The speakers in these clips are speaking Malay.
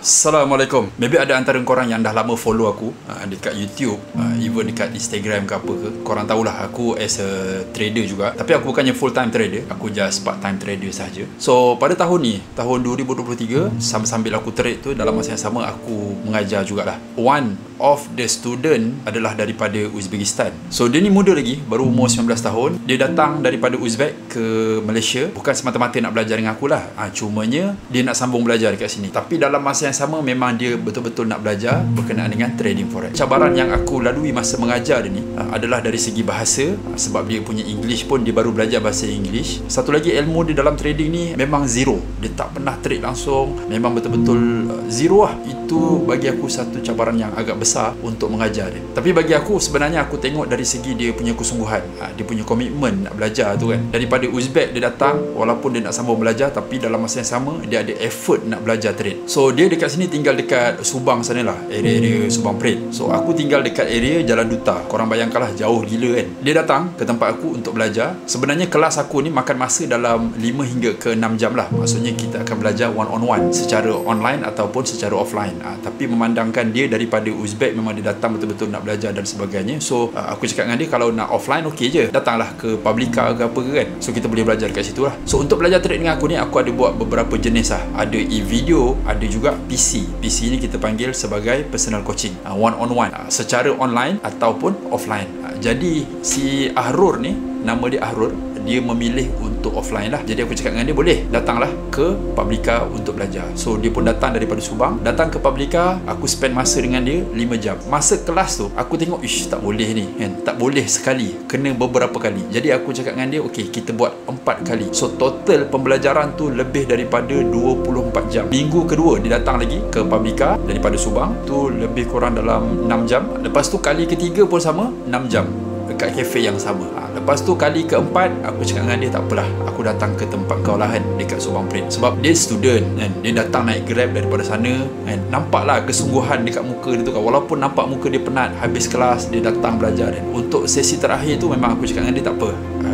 Assalamualaikum. Maybe ada antara korang yang dah lama follow aku dekat YouTube, even dekat Instagram ke apa ke. Korang tahulah aku as a trader juga. Tapi aku bukannya full time trader, aku just part time trader saja. So pada tahun ni, tahun 2023, sambil aku trade tu, dalam masa yang sama aku mengajar jugalah. One of the student adalah daripada Uzbekistan. So dia ni muda lagi, baru umur 19 tahun. Dia datang daripada Uzbek ke Malaysia bukan semata-mata nak belajar dengan aku lah. Cumanya dia nak sambung belajar dekat sini. Tapi dalam masa yang sama memang dia betul-betul nak belajar berkenaan dengan trading forex. Cabaran yang aku lalui masa mengajar dia ni adalah dari segi bahasa, sebab dia punya English pun dia baru belajar bahasa English. Satu lagi, ilmu dia dalam trading ni memang zero. Dia tak pernah trade langsung, memang betul-betul zero lah. Itu bagi aku satu cabaran yang agak besar untuk mengajar dia. Tapi bagi aku sebenarnya aku tengok dari segi dia punya kesungguhan, dia punya komitmen nak belajar tu kan. Daripada Uzbek dia datang, walaupun dia nak sambung belajar, tapi dalam masa yang sama dia ada effort nak belajar trade. So dia dekat sini tinggal dekat Subang sana lah, area-area Subang Pret. So aku tinggal dekat area Jalan Duta. Korang bayangkanlah, jauh gila kan. Dia datang ke tempat aku untuk belajar. Sebenarnya kelas aku ni makan masa dalam 5 hingga ke 6 jam lah. Maksudnya kita akan belajar one on one secara online ataupun secara offline. Tapi memandangkan dia daripada Uzbek, memang dia datang betul-betul nak belajar dan sebagainya. So aku cakap dengan dia, kalau nak offline okey je, datanglah ke Publica ke apa ke kan. So kita boleh belajar dekat situ lah. So untuk belajar trade dengan aku ni, aku ada buat beberapa jenis lah. Ada e-video, ada juga PC. PC ni kita panggil sebagai personal coaching, one on one, secara online ataupun offline. Jadi si Ahrur ni, nama dia Ahrur, dia memilih untuk offline lah. Jadi aku cakap dengan dia, boleh datanglah ke Publica untuk belajar. So dia pun datang daripada Subang, datang ke Publica. Aku spend masa dengan dia 5 jam. Masa kelas tu aku tengok, tak boleh ni kan, tak boleh sekali, kena beberapa kali. Jadi aku cakap dengan dia, okey, kita buat 4 kali. So total pembelajaran tu lebih daripada 24 jam. Minggu kedua dia datang lagi ke Publica daripada Subang, tu lebih kurang dalam 6 jam. Lepas tu kali ketiga pun sama, 6 jam dekat kafe yang sama. Lepas tu kali keempat aku cakap dengan dia, tak apalah, aku datang ke tempat kau lah kan, dekat Subang Pret. Sebab dia student kan, dia datang naik Grab daripada sana kan. Nampaklah kesungguhan dekat muka dia tu kan. Walaupun nampak muka dia penat, habis kelas dia datang belajar. Dan untuk sesi terakhir tu memang aku cakap dengan dia, tak apa,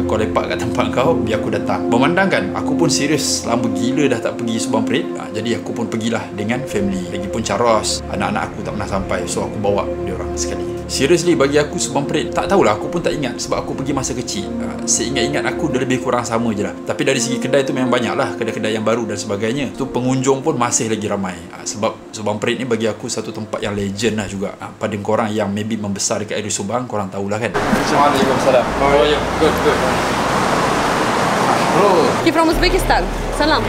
kau lepak kat tempat kau, biar aku datang. Memandangkan aku pun serius lama gila dah tak pergi Subang Pret. Jadi aku pun pergilah dengan family. Lagipun Caros, anak-anak aku tak pernah sampai, so aku bawa dia orang sekali. Seriously, bagi aku Subang Pret, tak tahulah, aku pun tak ingat sebab aku pergi masa kecil. Seingat-ingat aku dia lebih kurang sama je lah. Tapi dari segi kedai tu memang banyak lah, kedai-kedai yang baru dan sebagainya. Tu pengunjung pun masih lagi ramai. Sebab Subang Pret ni bagi aku satu tempat yang legend lah juga. Pada korang yang maybe membesar dekat area Subang, korang tahulah kan. Waalaikumsalam. How are you? Good. Bro, You from Uzbekistan? Salam.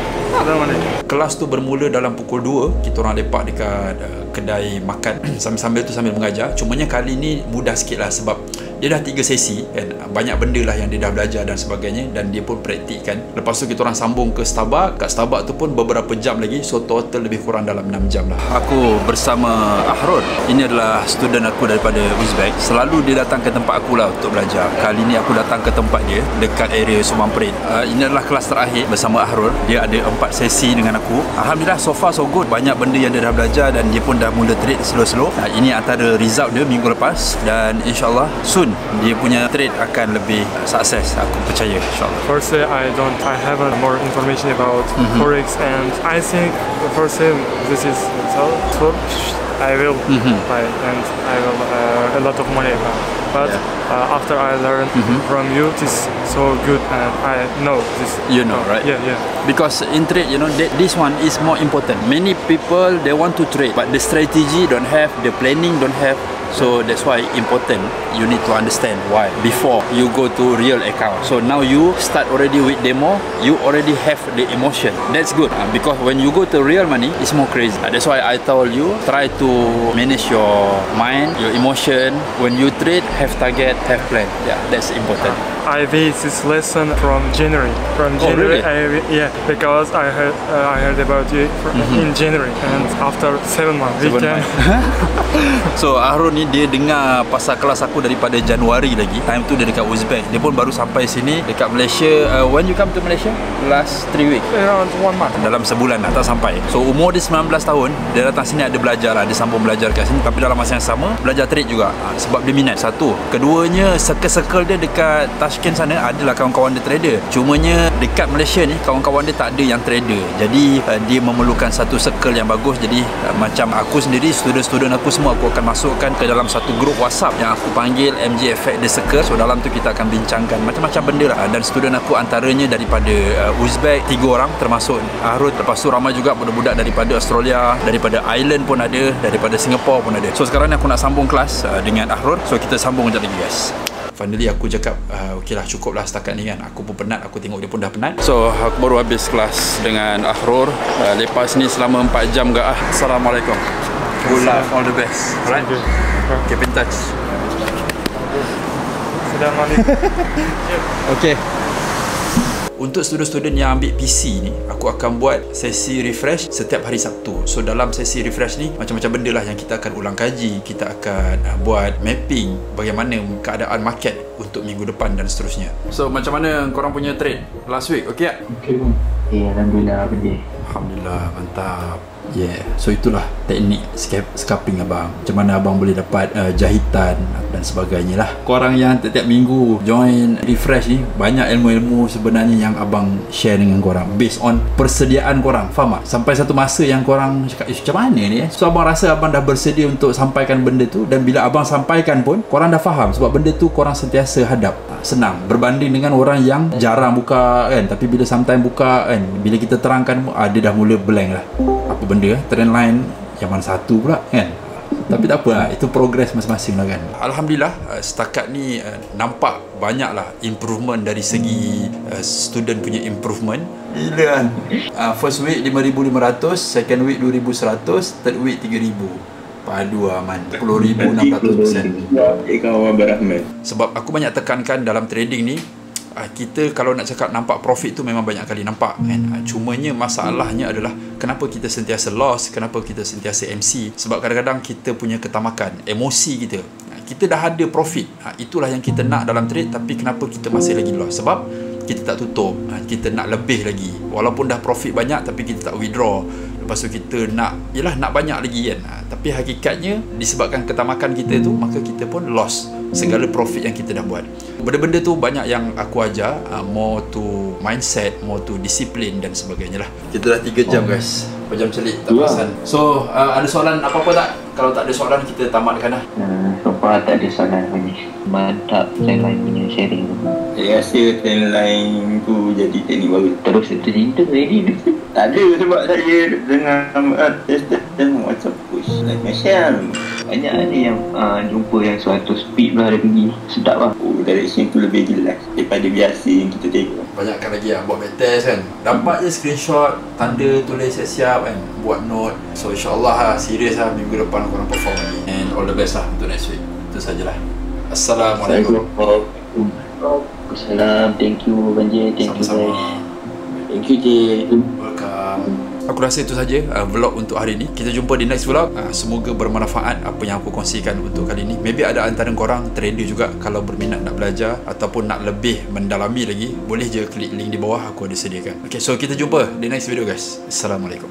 kelas tu bermula dalam pukul 2. Kita orang lepak dekat kedai makan sambil mengajar. Cumanya kali ni mudah sikit lah sebab dia dah 3 sesi kan. Banyak benda lah yang dia dah belajar dan sebagainya, dan dia pun praktikkan. Lepas tu kita orang sambung ke Starbucks. Kat Starbucks tu pun beberapa jam lagi. So total lebih kurang dalam 6 jam lah. Aku bersama Ahrur. Ini adalah student aku daripada Uzbek. Selalu dia datang ke tempat aku lah untuk belajar. Kali ni aku datang ke tempat dia dekat area Subang Pret. Ini adalah kelas terakhir bersama Ahrur. Dia ada 4 sesi dengan aku. Alhamdulillah, so far so good. Banyak benda yang dia dah belajar dan dia pun dah mula trade slow-slow. Ini antara result dia minggu lepas, dan insyaAllah soon dia punya trade akan lebih sukses, aku percaya, insyaAllah. Firstly, I have more information about forex, and I think firstly this is so I will buy, and I will a lot of money. But after I learn from you, this so good, and I know this. You know, right? Yeah. Because in trade, you know, this one is more important. Many people, they want to trade, but the strategy don't have, the planning don't have. So that's why important, you need to understand why before you go to real account. So now you start already with demo, you already have the emotion. That's good, because when you go to real money, it's more crazy. That's why I told you, try to manage your mind, your emotion. When you trade, have target, have plan. Yeah, that's important. I did this lesson from January. Really? Because I heard about you in January, and after 7 months, we can. So Ahrul ni dia dengar pasal kelas aku daripada Januari lagi. Time tu dia dekat Uzbek. Dia pun baru sampai sini dekat Malaysia. When you come to Malaysia? Last 3 weeks. Around 1 month. Dalam sebulan tak sampai. So umur dia 19 tahun. Dia datang sini ada belajar lah. Dia sambung belajar kat sini. Tapi dalam masa yang sama belajar trade juga. Sebab dia minat. Satu. Keduanya, circle-circle dia dekat Tashkent sana adalah kawan-kawan dia trader. Cumanya dekat Malaysia ni kawan-kawan dia tak ada yang trader. Jadi dia memerlukan satu circle yang bagus. Jadi macam aku sendiri, student-student aku semua aku akan masukkan ke dalam satu grup WhatsApp yang aku panggil MJ Effect The Circle. So dalam tu kita akan bincangkan macam-macam benda lah. Dan student aku antaranya daripada Uzbek 3 orang termasuk Ahrud. Lepas tu ramai juga budak-budak daripada Australia, daripada Ireland pun ada, daripada Singapore pun ada. So sekarang ni aku nak sambung kelas dengan Ahrud. So kita sambung sekejap lagi guys. Finally aku cakap okey lah, cukup lah setakat ni kan. Aku pun penat, aku tengok dia pun dah penat. So aku baru habis kelas dengan Ahrur. Lepas ni selama 4 jam ke Assalamualaikum. Good luck, all the best. Alright, keep in touch. Assalamualaikum. Okay. Untuk student-student yang ambil PC ni, aku akan buat sesi refresh setiap hari Sabtu. So dalam sesi refresh ni, macam-macam benda lah yang kita akan ulang kaji. Kita akan buat mapping bagaimana keadaan market untuk minggu depan dan seterusnya. So macam mana korang punya trade last week? Okay tak? Okay, Alhamdulillah. Alhamdulillah, mantap. Yeah, so itulah teknik scalping abang. Macam mana abang boleh dapat jahitan dan sebagainya lah. Korang yang tiap-tiap minggu join refresh ni, banyak ilmu-ilmu sebenarnya yang abang share dengan korang based on persediaan korang. Faham tak? Sampai satu masa yang korang cakap, macam mana ni? So abang rasa abang dah bersedia untuk sampaikan benda tu. Dan bila abang sampaikan pun, korang dah faham. Sebab benda tu korang sentiasa hadap. Senang berbanding dengan orang yang jarang buka kan. Tapi bila sometimes buka kan, bila kita terangkan, dia dah mula blank lah. Apa benda, trend line yang mana satu pula kan. Tapi tak apa lah, itu progress masing-masing lah kan. Alhamdulillah setakat ni nampak banyak lah improvement dari segi student punya improvement. Gila kan. First week 5,500, second week 2,100, third week 3,000. Padu aman 10,600%. Kawan berahmat. Sebab aku banyak tekankan dalam trading ni, kita kalau nak cakap nampak profit tu memang banyak kali nampak kan. Cumanya masalahnya adalah kenapa kita sentiasa loss, kenapa kita sentiasa MC. Sebab kadang-kadang kita punya ketamakan, emosi kita. Kita dah ada profit, itulah yang kita nak dalam trade. Tapi kenapa kita masih lagi loss? Sebab kita tak tutup, kita nak lebih lagi. Walaupun dah profit banyak tapi kita tak withdraw. Lepas tu kita nak, yelah nak banyak lagi kan. Tapi hakikatnya disebabkan ketamakan kita tu, maka kita pun loss segala profit yang kita dah buat. Benda-benda tu banyak yang aku ajar, more to mindset, more to disiplin dan sebagainya lah. Kita dah 3 jam guys. Jam celik tak perasan. So ada soalan apa-apa tak? Kalau tak ada soalan kita tamatkan lah. So far tak ada soalan lagi. Mantap timeline punya sharing tu. Saya rasa timeline tu jadi teknik baru. Terus tercinta ready. Tak ada sebab saya dengar dan macam push like macam banyak ada yang jumpa yang 100 speed lah ada pergi. Sedap lah. Direction tu lebih jelas daripada biasa yang kita tengok. Banyakkan lagi lah buat backtest kan. Dapat je screenshot, tanda tulis siap-siap kan, buat note. So insyaAllah lah, serius lah minggu depan korang perform lagi. And all the best lah untuk next week. Itu sajalah. Assalamualaikum. Assalamualaikum. Thank you Banjir. Thank you guys. Thank you J. Welcome. Aku rasa itu saja vlog untuk hari ini. Kita jumpa di next vlog. Semoga bermanfaat apa yang aku kongsikan untuk kali ini. Maybe ada antara korang trader juga, kalau berminat nak belajar ataupun nak lebih mendalami lagi, boleh je klik link di bawah, aku ada sediakan. Okay, so kita jumpa di next video guys. Assalamualaikum.